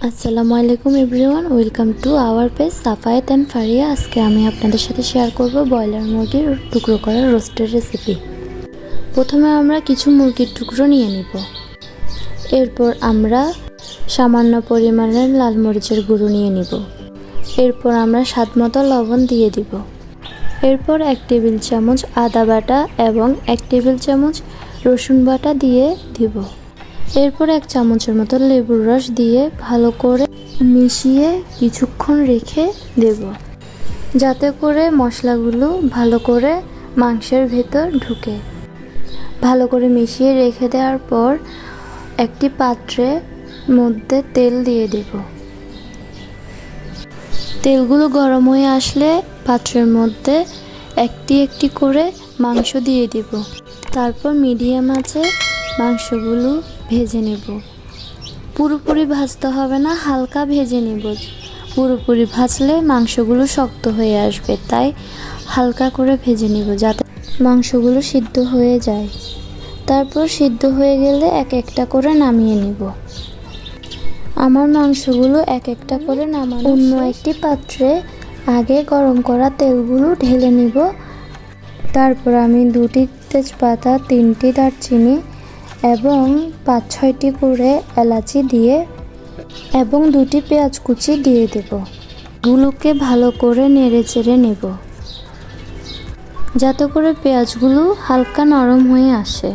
আসসালামু আলাইকুম everyone, welcome to our page Safayet and Faria. আজকে আমি আপনাদের সাথে শেয়ার করব ব্রয়লার মুরগির টুকরো করা রোস্টের রেসিপি। প্রথমে আমরা কিছু মুরগির টুকরো নিয়ে নিব। এরপর আমরা সামান্য পরিমাণের লাল মরিচের গুঁড়ো নিয়ে নিব। এরপর আমরা স্বাদমতো লবণ দিয়ে দিব। এরপর 1 টেবিল চামচ আদা বাটা এবং 1 টেবিল চামচ রসুন বাটা দিয়ে দিব। এরপর 1 চামচের মতো লেবুর রস দিয়ে ভালো করে মিশিয়ে কিছুক্ষণ রেখে দেব, যাতে করে মশলাগুলো ভালো করে মাংসের ভেতর ঢুকে। ভালো করে মিশিয়ে রেখে দেওয়ার পর একটি পাত্রের মধ্যে তেল দিয়ে দেব। তেলগুলো গরম হয়ে আসলে পাত্রের মধ্যে একটি একটি করে মাংস দিয়ে দেব। তারপর মিডিয়াম আঁচে মাংসগুলো ভেজে নেব। পুরোপুরি ভাজতে হবে না, হালকা ভেজে নেব। পুরোপুরি ভাজলে মাংসগুলো শক্ত হয়ে আসবে, তাই হালকা করে ভেজে নেব যাতে মাংসগুলো সিদ্ধ হয়ে যায়। তারপর সিদ্ধ হয়ে গেলে এক একটা করে নামিয়ে নেব। আমার মাংসগুলো এক একটা করে নামানো অন্য একটি পাত্রে আগে গরম করা তেলগুলো ঢেলে নিব। তারপর আমি 2টি তেজপাতা, 3টি দারচিনি এবং 5-6টি করে এলাচি দিয়ে এবং 2টি পেঁয়াজ কুচি দিয়ে দেব। এগুলোকে ভালো করে নেড়ে চেড়ে নেব যাতে করে পেঁয়াজগুলো হালকা নরম হয়ে আসে।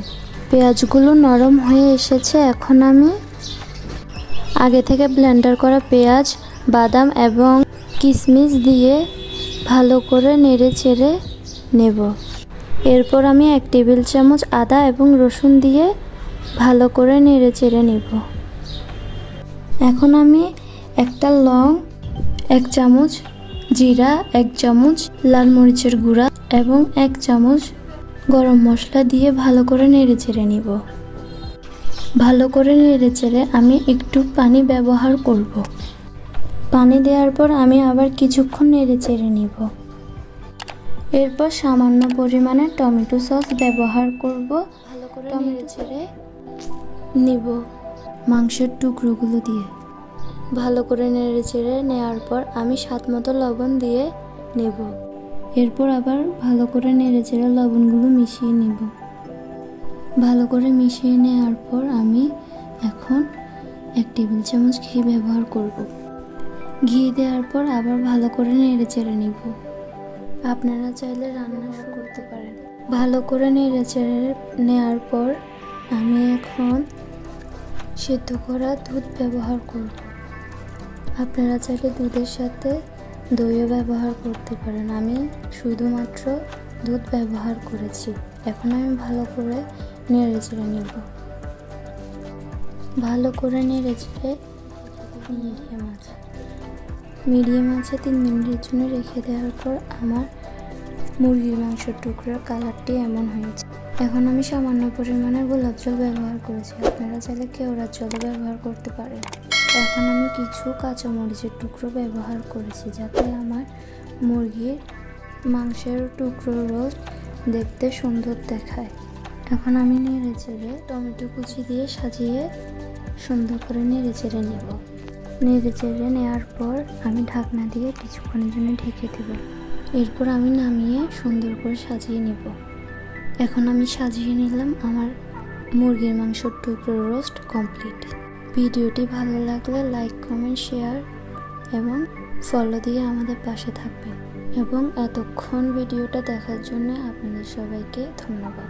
পেঁয়াজগুলো নরম হয়ে এসেছে। এখন আমি আগে থেকে ব্লেন্ডার করা পেঁয়াজ, বাদাম এবং কিশমিশ দিয়ে ভালো করে নেড়ে চেড়ে নেব। এরপর আমি 1 টেবিল চামচ আদা এবং রসুন দিয়ে ভালো করে নেড়ে চেড়ে নেব। এখন আমি একটা লং, 1 চামচ জিরা, 1 চামচ লাল মরিচের গুঁড়া এবং 1 চামচ গরম মশলা দিয়ে ভালো করে নেড়ে চেড়ে নিব। ভালো করে নেড়ে চেড়ে আমি একটু পানি ব্যবহার করব। পানি দেওয়ার পর আমি আবার কিছুক্ষণ নেড়ে চেড়ে নিব। এরপর সামান্য পরিমাণে টমেটো সস ব্যবহার করব। ভালো করে নেড়ে চেড়ে নিব মাংসের টুকরোগুলো দিয়ে। ভালো করে নেড়ে চেড়ে নেওয়ার পর আমি স্বাদমতো লবণ দিয়ে নেব। এরপর আবার ভালো করে নেড়ে চেড়ে লবণগুলো মিশিয়ে নেব। ভালো করে মিশিয়ে নেওয়ার পর আমি এখন 1 টেবিল চামচ ঘি ব্যবহার করব। ঘি দেওয়ার পর আবার ভালো করে নেড়ে চেড়ে নিব। আপনারা চাইলে রান্না শুরু করতে পারেন। ভালো করে নেড়ে চেড়ে নেওয়ার পর আমি এখন সিদ্ধ করা দুধ ব্যবহার করব। আপনারা চাইলে দুধের সাথে দইও ব্যবহার করতে পারেন। আমি শুধুমাত্র দুধ ব্যবহার করেছি। এখন আমি ভালো করে নেড়ে চেড়ে নেব। ভালো করে নেড়ে চেড়ে মিডিয়াম আছে 3 মিনিটের জন্য রেখে দেওয়ার পর আমার মুরগির মাংসের টুকরার কালারটি এমন হয়েছে। এখন আমি সামান্য পরিমাণে গোলাপ জল ব্যবহার করেছি। আপনারা চাইলে কেওড়ার জল ব্যবহার করতে পারেন। এখন আমি কিছু কাঁচামরিচের টুকরো ব্যবহার করেছি যাতে আমার মুরগির মাংসের টুকরো রোস্ট দেখতে সুন্দর দেখায়। এখন আমি নেড়ে চেড়ে টমেটো কুচি দিয়ে সাজিয়ে সুন্দর করে নেড়ে চেড়ে নেব। নেড়ে চেড়ে নেওয়ার পর আমি ঢাকনা দিয়ে কিছুক্ষণের জন্য ঢেকে দেব। এরপর আমি নামিয়ে সুন্দর করে সাজিয়ে নেব। এখন আমি সাজিয়ে নিলাম আমার মুরগির মাংসের টুকরো রোস্ট কমপ্লিট। ভিডিওটি ভালো লাগলে লাইক, কমেন্ট, শেয়ার এবং ফলো দিয়ে আমাদের পাশে থাকবেন। এবং এতক্ষণ ভিডিওটা দেখার জন্য আপনাদের সবাইকে ধন্যবাদ।